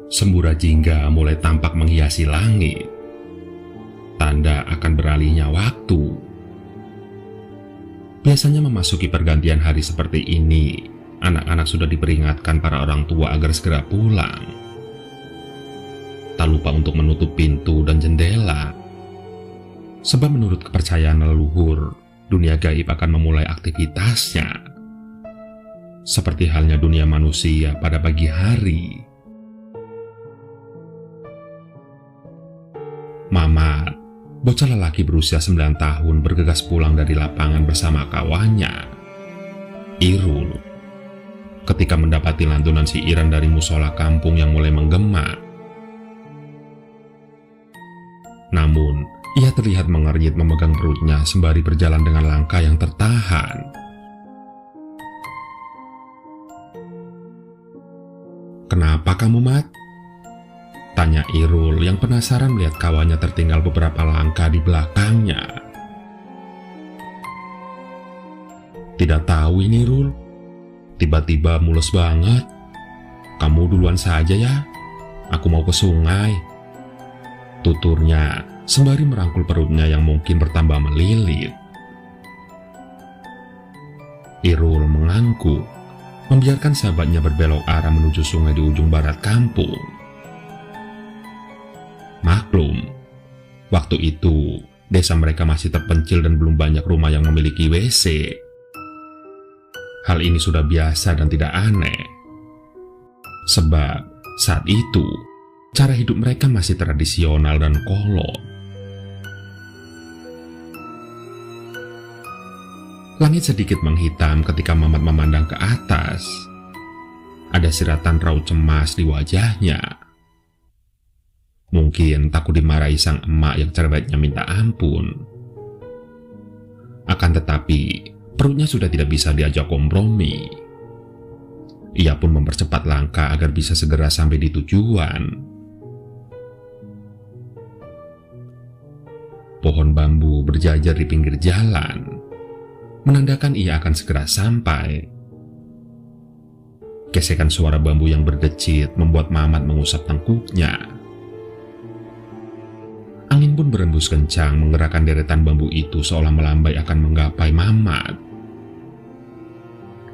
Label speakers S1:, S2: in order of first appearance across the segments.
S1: Sembura jingga mulai tampak menghiasi langit. Tanda akan beralihnya waktu. Biasanya memasuki pergantian hari seperti ini, anak-anak sudah diperingatkan para orang tua agar segera pulang. Tak lupa untuk menutup pintu dan jendela. Sebab menurut kepercayaan leluhur, dunia gaib akan memulai aktivitasnya. Seperti halnya dunia manusia pada pagi hari. Mamat, bocah lelaki berusia 9 tahun bergegas pulang dari lapangan bersama kawannya, Irul. Ketika mendapati lantunan siiran dari musola kampung yang mulai menggema. Namun, ia terlihat mengernyit memegang perutnya sembari berjalan dengan langkah yang tertahan. "Kenapa kamu, Mat?" tanya Irul yang penasaran melihat kawannya tertinggal beberapa langkah di belakangnya. "Tidak tahu ini, Rul. Tiba-tiba mules banget. Kamu duluan saja ya. Aku mau ke sungai," tuturnya sembari merangkul perutnya yang mungkin bertambah melilit. Irul mengangguk, membiarkan sahabatnya berbelok arah menuju sungai di ujung barat kampung. Maklum, waktu itu desa mereka masih terpencil dan belum banyak rumah yang memiliki WC. Hal ini sudah biasa dan tidak aneh. Sebab saat itu, cara hidup mereka masih tradisional dan kolot. Langit sedikit menghitam ketika Mamat memandang ke atas. Ada siratan raut cemas di wajahnya. Mungkin takut dimarahi sang emak yang cerewetnya minta ampun. Akan tetapi, perutnya sudah tidak bisa diajak kompromi. Ia pun mempercepat langkah agar bisa segera sampai di tujuan. Pohon bambu berjajar di pinggir jalan, menandakan ia akan segera sampai. Gesekan suara bambu yang berdecit membuat Mamat mengusap tengkuknya. Angin pun berembus kencang menggerakkan deretan bambu itu seolah melambai akan menggapai Mamat.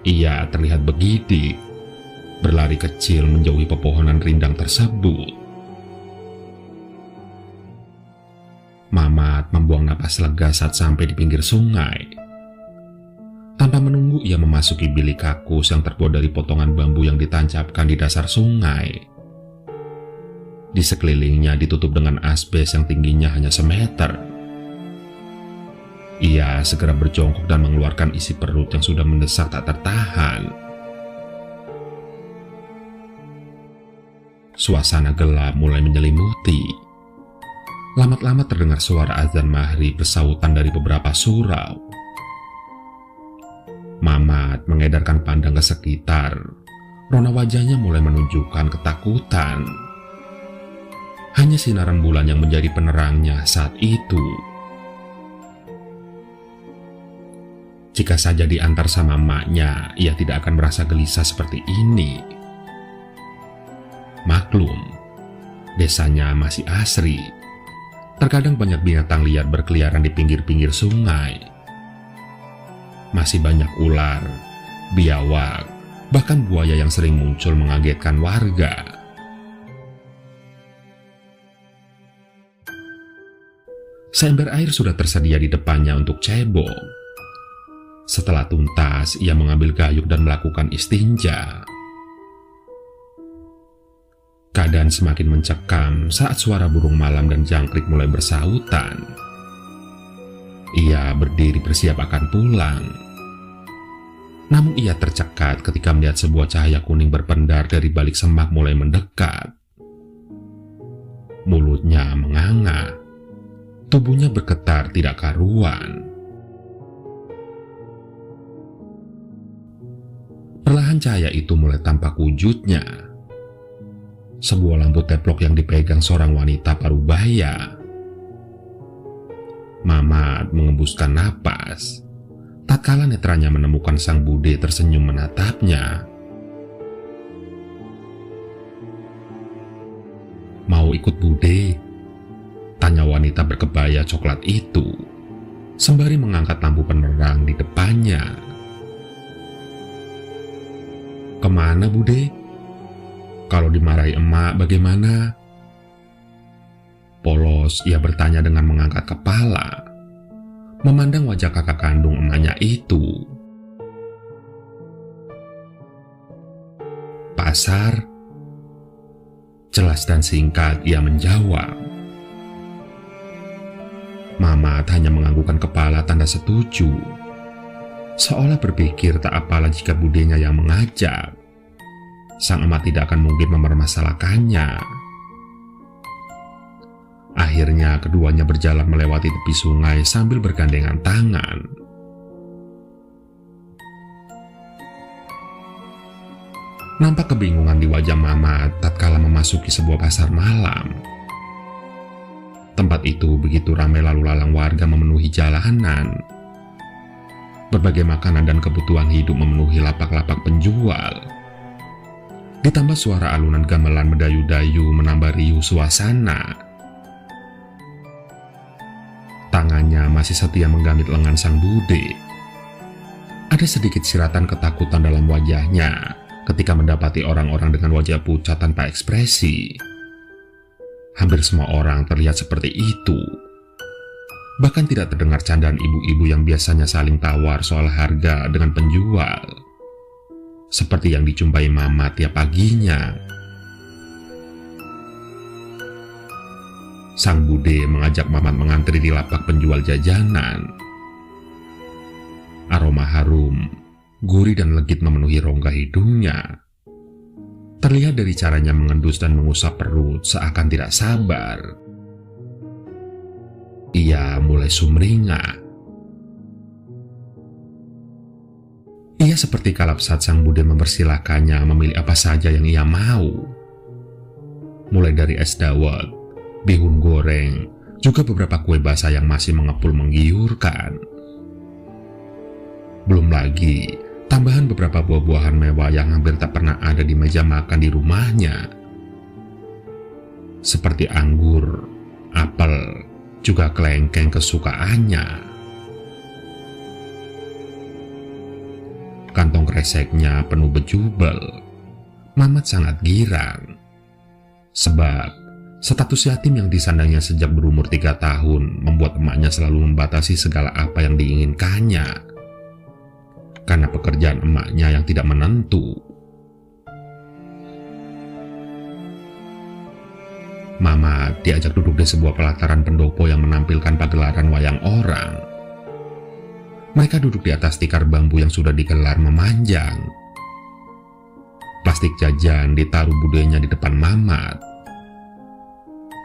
S1: Ia terlihat begidik, berlari kecil menjauhi pepohonan rindang tersebut. Mamat membuang napas lega saat sampai di pinggir sungai. Tanpa menunggu, ia memasuki bilik kakus yang terbuat dari potongan bambu yang ditancapkan di dasar sungai. Di sekelilingnya ditutup dengan asbes yang tingginya hanya semeter. Ia segera berjongkok dan mengeluarkan isi perut yang sudah mendesak tak tertahan. Suasana gelap mulai menyelimuti. Lamat-lamat terdengar suara azan maghrib bersautan dari beberapa surau. Mamat mengedarkan pandang ke sekitar. Rona wajahnya mulai menunjukkan ketakutan. Hanya sinar rembulan yang menjadi penerangnya saat itu. Jika saja diantar sama emaknya, ia tidak akan merasa gelisah seperti ini. Maklum, desanya masih asri. Terkadang banyak binatang liar berkeliaran di pinggir-pinggir sungai. Masih banyak ular, biawak, bahkan buaya yang sering muncul mengagetkan warga. Seember air sudah tersedia di depannya untuk cebok. Setelah tuntas, ia mengambil gayung dan melakukan istinja. Keadaan semakin mencekam saat suara burung malam dan jangkrik mulai bersautan. Ia berdiri bersiap akan pulang. Namun ia tercekat ketika melihat sebuah cahaya kuning berpendar dari balik semak mulai mendekat. Mulutnya menganga. Tubuhnya bergetar tidak karuan. Perlahan cahaya itu mulai tampak wujudnya. Sebuah lampu teplok yang dipegang seorang wanita parubaya. Mamat mengembuskan napas. Tatkala netranya menemukan sang bude tersenyum menatapnya. mau ikut Bude?" tanya wanita berkebaya coklat itu, sembari mengangkat lampu penerang di depannya. "Kemana, Bude? Kalau dimarahi emak bagaimana?" Polos ia bertanya dengan mengangkat kepala, memandang wajah kakak kandung emaknya itu. "Pasar," jelas dan singkat ia menjawab. Mamat hanya menganggukkan kepala tanda setuju, seolah berpikir tak apalah jika budenya yang mengajak. Sang emak tidak akan mungkin mempermasalahkannya. Akhirnya keduanya berjalan melewati tepi sungai sambil bergandengan tangan. Nampak kebingungan di wajah Mamat tatkala memasuki sebuah pasar malam. Tempat itu begitu ramai lalu lalang warga memenuhi jalanan. Berbagai makanan dan kebutuhan hidup memenuhi lapak-lapak penjual. Ditambah suara alunan gamelan mendayu-dayu menambah riuh suasana. Tangannya masih setia menggamit lengan sang bude. Ada sedikit siratan ketakutan dalam wajahnya ketika mendapati orang-orang dengan wajah pucat tanpa ekspresi. Hampir semua orang terlihat seperti itu. Bahkan tidak terdengar candaan ibu-ibu yang biasanya saling tawar soal harga dengan penjual, seperti yang dijumpai Mamat tiap paginya. Sang bude mengajak Mamat mengantri di lapak penjual jajanan. Aroma harum, gurih dan legit memenuhi rongga hidungnya. Terlihat dari caranya mengendus dan mengusap perut seakan tidak sabar. Ia mulai sumringah. Ia seperti kalap saat sang bude mempersilahkannya memilih apa saja yang ia mau. Mulai dari es dawet, bihun goreng, juga beberapa kue basah yang masih mengepul menggiurkan. Belum lagi tambahan beberapa buah-buahan mewah yang hampir tak pernah ada di meja makan di rumahnya. Seperti anggur, apel, juga kelengkeng kesukaannya. Kantong kreseknya penuh bejubel. Mamat sangat girang. Sebab status yatim yang disandangnya sejak berumur 3 tahun membuat emaknya selalu membatasi segala apa yang diinginkannya. Karena pekerjaan emaknya yang tidak menentu. Mamat diajak duduk di sebuah pelataran pendopo yang menampilkan pagelaran wayang orang. Mereka duduk di atas tikar bambu yang sudah digelar memanjang. Plastik jajan ditaruh budenya di depan Mamat.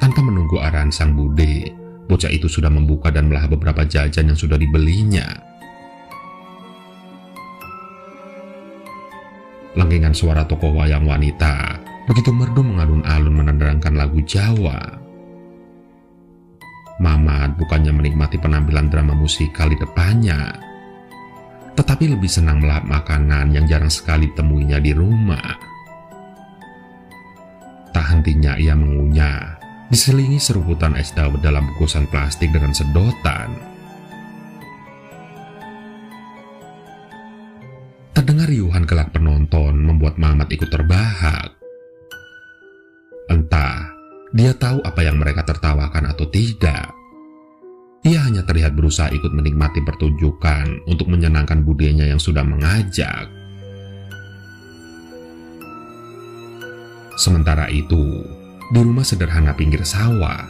S1: Tanpa menunggu arahan sang bude, bocah itu sudah membuka dan melahap beberapa jajan yang sudah dibelinya. Langgengan suara tokoh wayang wanita begitu merdu mengalun-alun menerangkan lagu Jawa. Mamat bukannya menikmati penampilan drama musikal di depannya, tetapi lebih senang melahap makanan yang jarang sekali ditemuinya di rumah. Tak hentinya ia mengunyah, diselingi seruputan es dawet dalam bungkusan plastik dengan sedotan. Terdengar riuhan gelak penonton membuat Mamat ikut terbahak. Entah dia tahu apa yang mereka tertawakan atau tidak. Ia hanya terlihat berusaha ikut menikmati pertunjukan untuk menyenangkan budenya yang sudah mengajak. Sementara itu, di rumah sederhana pinggir sawah,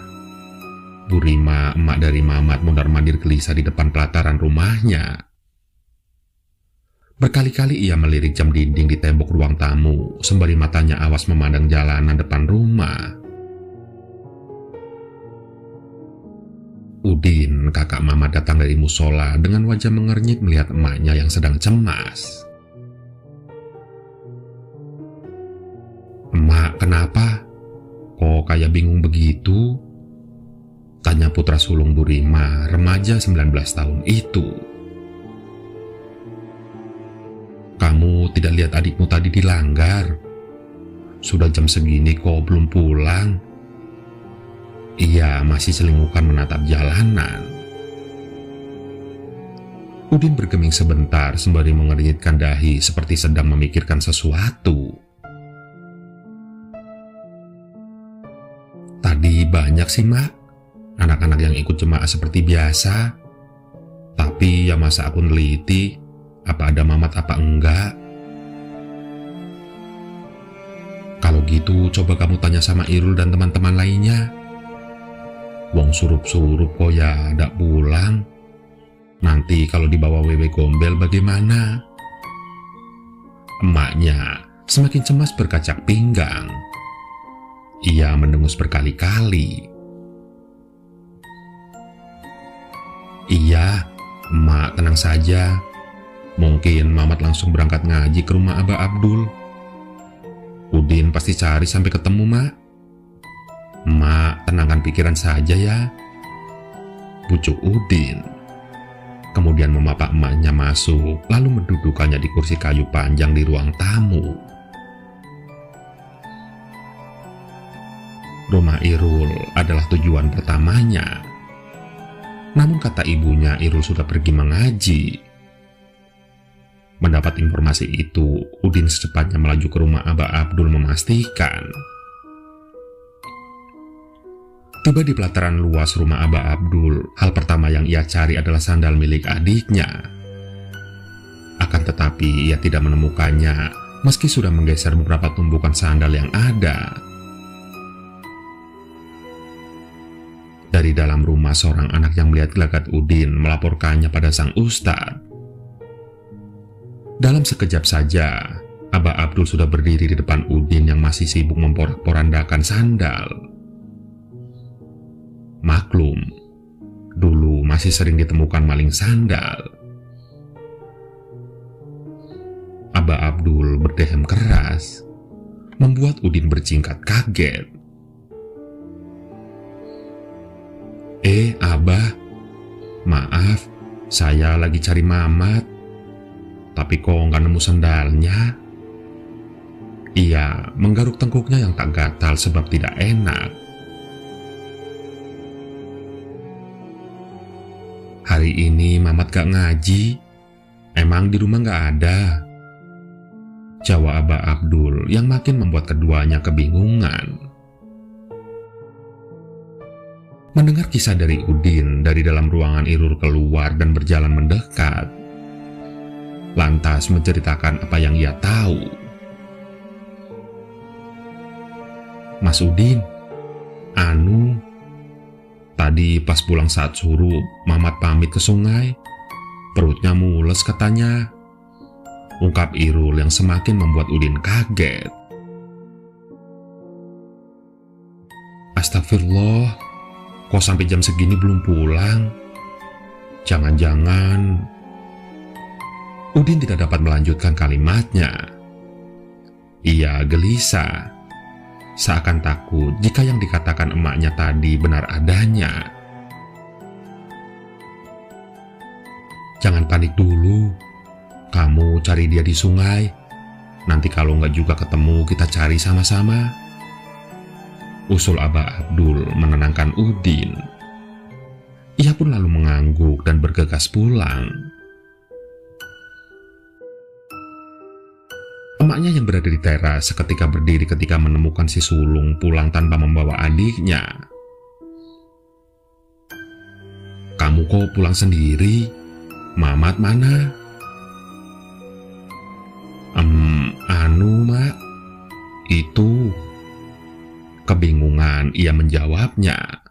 S1: Bu Rima, emak dari Mamat, mondar-mandir gelisah di depan pelataran rumahnya. Berkali-kali ia melirik jam dinding di tembok ruang tamu, sembari matanya awas memandang jalanan depan rumah. Udin, kakak Mamat, datang dari musola dengan wajah mengernyit melihat emaknya yang sedang cemas. "Emak, kenapa? Kok kayak bingung begitu?" tanya putra sulung Bu Rima, remaja 19 tahun itu. "Kamu tidak lihat adikmu tadi dilanggar? Sudah jam segini kok belum pulang?" Ia masih selingukan menatap jalanan. Udin bergeming sebentar sembari mengernyitkan dahi seperti sedang memikirkan sesuatu. Tadi banyak sih, Mak, anak-anak yang ikut jemaah seperti biasa. Tapi ya masa aku neliti, apa ada Mamat apa enggak? Kalau gitu coba kamu tanya sama Irul dan teman-teman lainnya. Wong surup-surup kok ya ndak pulang. Nanti kalau dibawa Wewe Gombel bagaimana? Emaknya semakin cemas berkacak pinggang. Ia mendengus berkali-kali. Iya, Emak tenang saja. Mungkin Mamat langsung berangkat ngaji ke rumah Abah Abdul. Udin pasti cari sampai ketemu, Mak. Emak, tenangkan pikiran saja ya, bujuk Udin. Kemudian memapak emaknya masuk, lalu mendudukannya di kursi kayu panjang di ruang tamu. Rumah Irul adalah tujuan pertamanya. Namun kata ibunya, Irul sudah pergi mengaji. Mendapat informasi itu, Udin secepatnya melaju ke rumah Abah Abdul memastikan. Tiba di pelataran luas rumah Abah Abdul, hal pertama yang ia cari adalah sandal milik adiknya. Akan tetapi ia tidak menemukannya, meski sudah menggeser beberapa tumbukan sandal yang ada. Dari dalam rumah, seorang anak yang melihat gelagat Udin melaporkannya pada sang ustadz. Dalam sekejap saja, Abah Abdul sudah berdiri di depan Udin yang masih sibuk memporak-porandakan sandal. Maklum, dulu masih sering ditemukan maling sandal. Abah Abdul berdehem keras, membuat Udin berjingkat kaget. Abah, maaf, saya lagi cari Mamat. Tapi kok nggak nemu sandalnya? Ia menggaruk tengkuknya yang tak gatal sebab tidak enak. Hari ini Mamat gak ngaji. Emang di rumah gak ada? Jawab Abah Abdul yang makin membuat keduanya kebingungan. Mendengar kisah dari Udin, dari dalam ruangan Irul keluar dan berjalan mendekat. Lantas menceritakan apa yang ia tahu. Mas Udin, tadi pas pulang saat suruh, Mamat pamit ke sungai. Perutnya mules katanya. Ungkap Irul yang semakin membuat Udin kaget. Astagfirullah, kok sampai jam segini belum pulang? Jangan-jangan... Udin tidak dapat melanjutkan kalimatnya. Ia gelisah, seakan takut jika yang dikatakan emaknya tadi benar adanya. Jangan panik dulu, kamu cari dia di sungai. Nanti kalau nggak juga ketemu, kita cari sama-sama. Usul Abah Abdul menenangkan Udin. Ia pun lalu mengangguk dan bergegas pulang. Emaknya yang berada di teras seketika berdiri ketika menemukan si sulung pulang tanpa membawa adiknya. Kamu kok pulang sendiri? Mamat mana? Mak, itu. Kebingungan ia menjawabnya.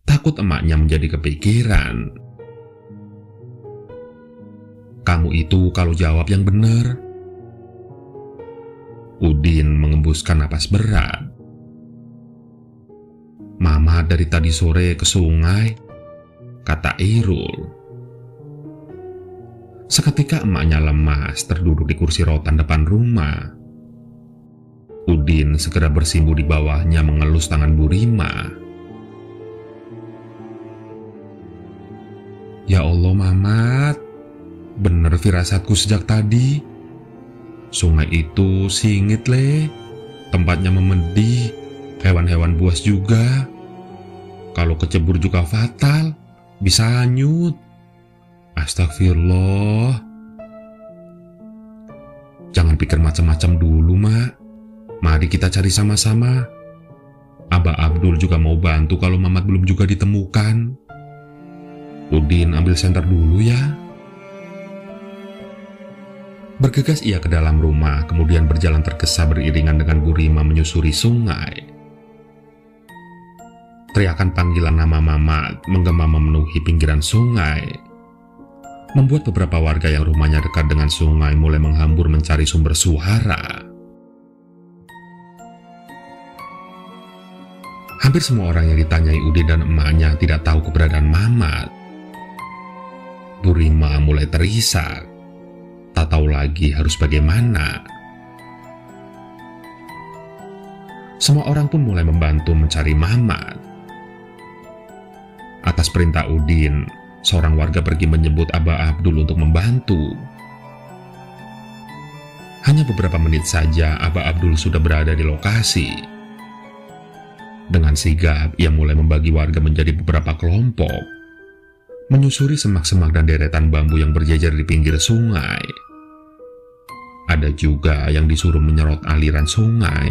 S1: Takut emaknya menjadi kepikiran. Kamu itu kalau jawab yang benar. Udin mengembuskan napas berat. Mama dari tadi sore ke sungai, kata Irul. Seketika emaknya lemas terduduk di kursi rotan depan rumah. Udin segera bersimbu di bawahnya mengelus tangan Bu Rima. Ya Allah Mamat, bener firasatku sejak tadi. Sungai itu singit tempatnya memedih, hewan-hewan buas juga. kalau kecebur juga fatal, bisa hanyut. Astagfirullah. Jangan pikir macam-macam dulu, Mak. Mari kita cari sama-sama. Abah Abdul juga mau bantu kalau Mamat belum juga ditemukan. Udin ambil senter dulu ya. Bergegas ia ke dalam rumah, kemudian berjalan tergesa beriringan dengan Bu Rima menyusuri sungai. Teriakan panggilan nama Mamat menggema memenuhi pinggiran sungai, membuat beberapa warga yang rumahnya dekat dengan sungai mulai menghambur mencari sumber suara. Hampir semua orang yang ditanyai Udin dan emaknya tidak tahu keberadaan Mamat. Bu Rima mulai terisak, tak tahu lagi harus bagaimana. Semua orang pun mulai membantu mencari Mamat. Atas perintah Udin, seorang warga pergi menjemput Abah Abdul untuk membantu. Hanya beberapa menit saja Abah Abdul sudah berada di lokasi. Dengan sigap, ia mulai membagi warga menjadi beberapa kelompok, menyusuri semak-semak dan deretan bambu yang berjejer di pinggir sungai. Ada juga yang disuruh menyerot aliran sungai,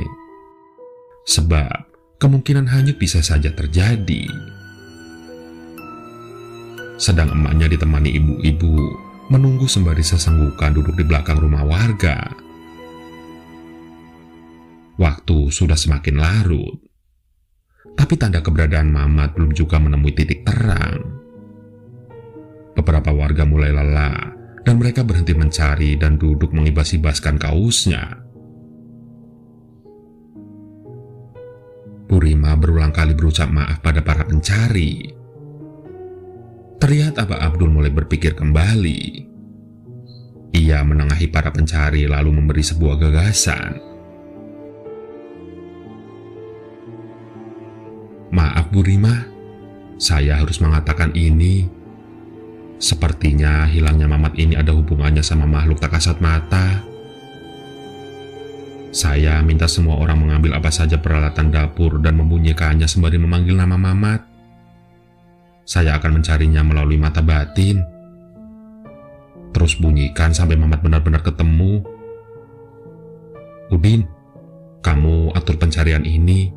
S1: sebab kemungkinan hanyut bisa saja terjadi. Sedang emaknya ditemani ibu-ibu menunggu sembari sesenggukan duduk di belakang rumah warga. Waktu sudah semakin larut, tapi tanda keberadaan Mamat belum juga menemui titik terang. Beberapa warga mulai lelah dan mereka berhenti mencari dan duduk mengibas-ibaskan kausnya. Bu Rima berulang kali berucap maaf pada para pencari. Terlihat Abah Abdul mulai berpikir kembali. Ia menengahi para pencari lalu memberi sebuah gagasan. Maaf Bu Rima, saya harus mengatakan ini. Sepertinya hilangnya Mamat ini ada hubungannya sama makhluk tak kasat mata. Saya minta semua orang mengambil apa saja peralatan dapur dan membunyikannya sembari memanggil nama Mamat. Saya akan mencarinya melalui mata batin. Terus bunyikan sampai Mamat benar-benar ketemu. Udin, kamu atur pencarian ini.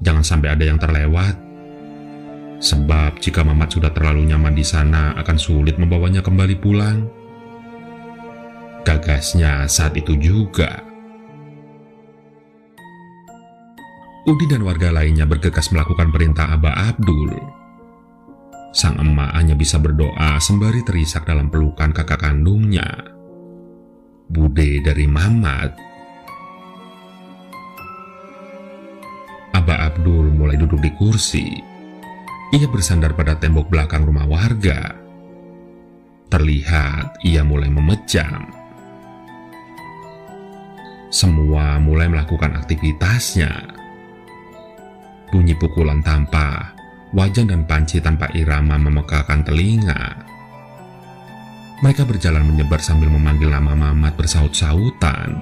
S1: Jangan sampai ada yang terlewat. Sebab jika Mamat sudah terlalu nyaman di sana, akan sulit membawanya kembali pulang. Gagasnya saat itu juga. Udin dan warga lainnya bergegas melakukan perintah Abah Abdul. Sang emak hanya bisa berdoa sembari terisak dalam pelukan kakak kandungnya, Bude dari Mamat. Abah Abdul mulai duduk di kursi. Ia bersandar pada tembok belakang rumah warga. Terlihat ia mulai memejam. Semua mulai melakukan aktivitasnya. Bunyi pukulan tampah, wajan dan panci tanpa irama memekakan telinga. Mereka berjalan menyebar sambil memanggil nama Mamat bersaut-sautan.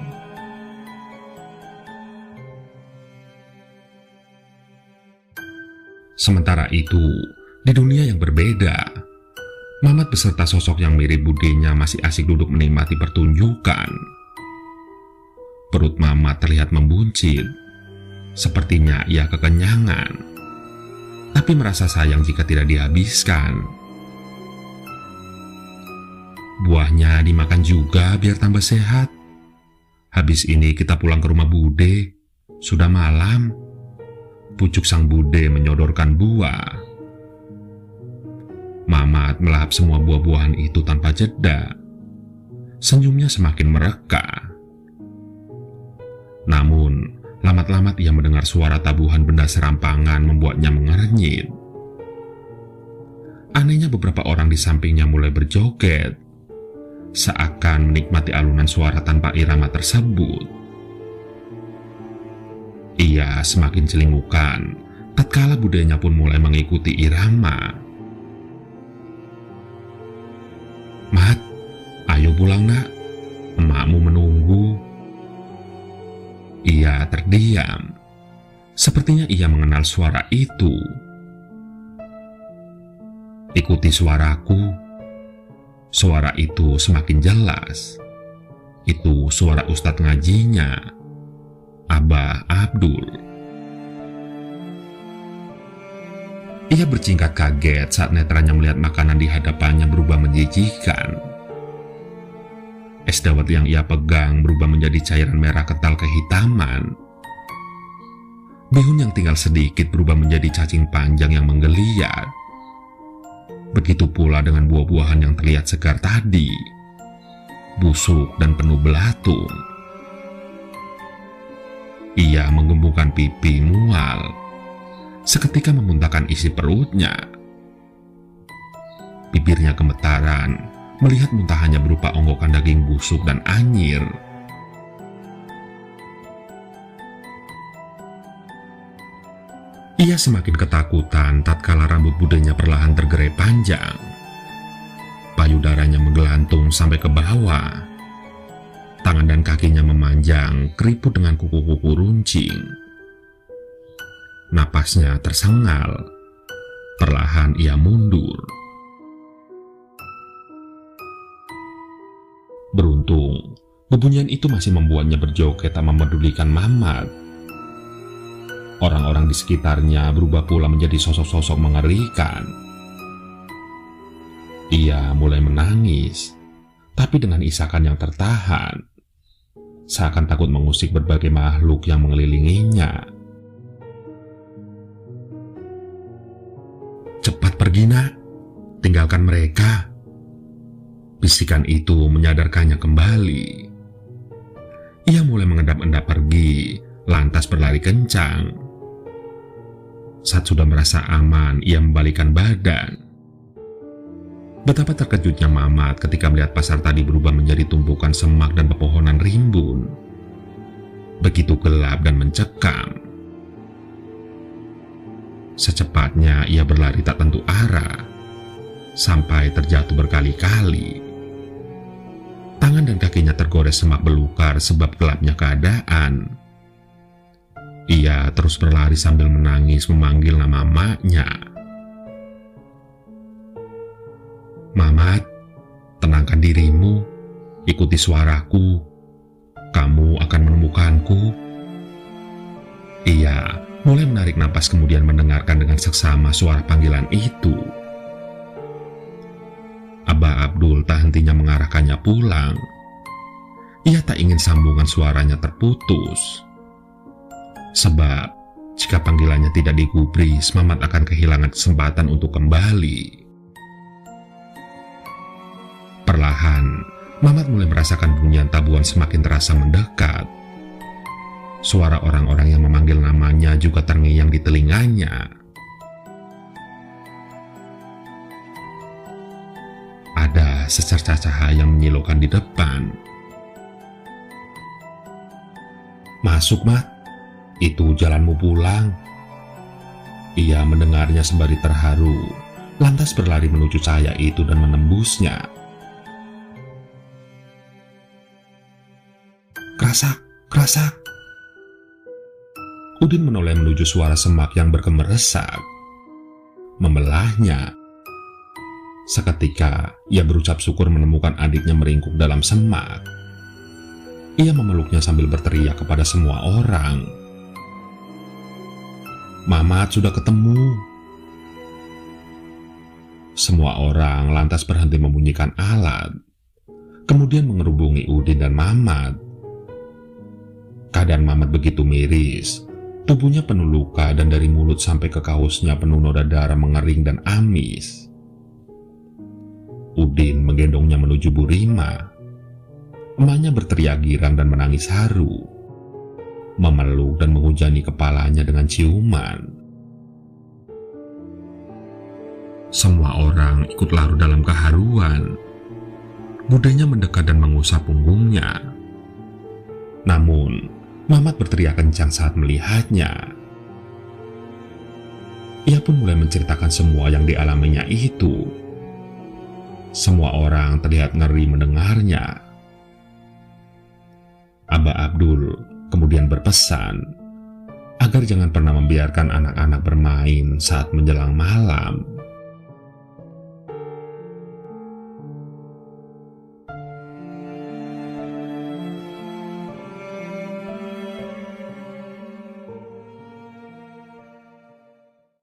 S1: Sementara itu, di dunia yang berbeda, Mamat beserta sosok yang mirip budenya masih asik duduk menikmati pertunjukan. Perut Mamat terlihat membuncit. Sepertinya ia kekenyangan, tapi merasa sayang jika tidak dihabiskan. Buahnya dimakan juga biar tambah sehat. Habis ini kita pulang ke rumah Bude. Sudah malam. Pucuk sang Bude menyodorkan buah. Mamat melahap semua buah-buahan itu tanpa jeda. Senyumnya semakin mereka. Namun, lamat-lamat ia mendengar suara tabuhan benda serampangan membuatnya mengernyit. Anehnya beberapa orang di sampingnya mulai berjoget, seakan menikmati alunan suara tanpa irama tersebut. Ia semakin celingukan, tatkala budenya pun mulai mengikuti irama. Mat, ayo pulang nak, emakmu menunggu. Ia terdiam. Sepertinya ia mengenal suara itu. Ikuti suaraku. Suara itu semakin jelas. Itu suara ustadz ngajinya, Abah Abdul. Ia bercingkat kaget saat netranya melihat makanan di hadapannya berubah menjijikan. Es dawet yang ia pegang berubah menjadi cairan merah kental kehitaman. Bihun yang tinggal sedikit berubah menjadi cacing panjang yang menggeliat. Begitu pula dengan buah-buahan yang terlihat segar tadi, busuk dan penuh belatung. Ia menggembungkan pipi mual, seketika memuntahkan isi perutnya. Bibirnya gemetaran melihat muntahannya berupa onggokan daging busuk dan anyir. Ia semakin ketakutan tatkala rambut budenya perlahan tergerai panjang. Payudaranya menggelantung sampai ke bawah. Tangan dan kakinya memanjang, keriput dengan kuku-kuku runcing. Napasnya tersengal. Perlahan ia mundur. Beruntung, bebunyian itu masih membuatnya berjoget tak memedulikan Mamat. Orang-orang di sekitarnya berubah pula menjadi sosok-sosok mengerikan. Ia mulai menangis, tapi dengan isakan yang tertahan, seakan takut mengusik berbagai makhluk yang mengelilinginya. "Cepat pergi, nak. Tinggalkan mereka." Bisikan itu menyadarkannya kembali. Ia mulai mengendap-endap pergi, lantas berlari kencang. Saat sudah merasa aman, ia membalikkan badan. Betapa terkejutnya Mamat ketika melihat pasar tadi berubah menjadi tumpukan semak dan pepohonan rimbun. Begitu gelap dan mencekam. Secepatnya ia berlari tak tentu arah, sampai terjatuh berkali-kali. Tangan dan kakinya tergores semak belukar sebab gelapnya keadaan. Ia terus berlari sambil menangis memanggil nama emaknya. "Mamat, tenangkan dirimu, ikuti suaraku, kamu akan menemukanku." Ia mulai menarik napas kemudian mendengarkan dengan seksama suara panggilan itu. Abah Abdul tak hentinya mengarahkannya pulang. Ia tak ingin sambungan suaranya terputus. Sebab, jika panggilannya tidak digubris, Mamat akan kehilangan kesempatan untuk kembali. Perlahan, Mamat mulai merasakan bunyian tabuhan semakin terasa mendekat. Suara orang-orang yang memanggil namanya juga terngiang di telinganya. Ada secercah cahaya yang menyilaukan di depan. "Masuk, Mat. Itu jalanmu pulang." Ia mendengarnya sembari terharu, lantas berlari menuju cahaya itu dan menembusnya. "Kerasak, kerasak." Udin menoleh menuju suara semak yang bergemeresak, membelahnya. Seketika, ia berucap syukur menemukan adiknya meringkuk dalam semak. Ia memeluknya sambil berteriak kepada semua orang. "Mamat sudah ketemu." Semua orang lantas berhenti membunyikan alat, kemudian mengerubungi Udin dan Mamat. Keadaan Mamat begitu miris, tubuhnya penuh luka dan dari mulut sampai ke kausnya penuh noda darah mengering dan amis. Udin menggendongnya menuju Burima. Emaknya berteriak girang dan menangis haru, memeluk dan menghujani kepalanya dengan ciuman. Semua orang ikut larut dalam keharuan. Budenya mendekat dan mengusap punggungnya. Namun, Mamat berteriak kencang saat melihatnya. Ia pun mulai menceritakan semua yang dialaminya itu. Semua orang terlihat ngeri mendengarnya. Abah Abdul kemudian berpesan agar jangan pernah membiarkan anak-anak bermain saat menjelang malam.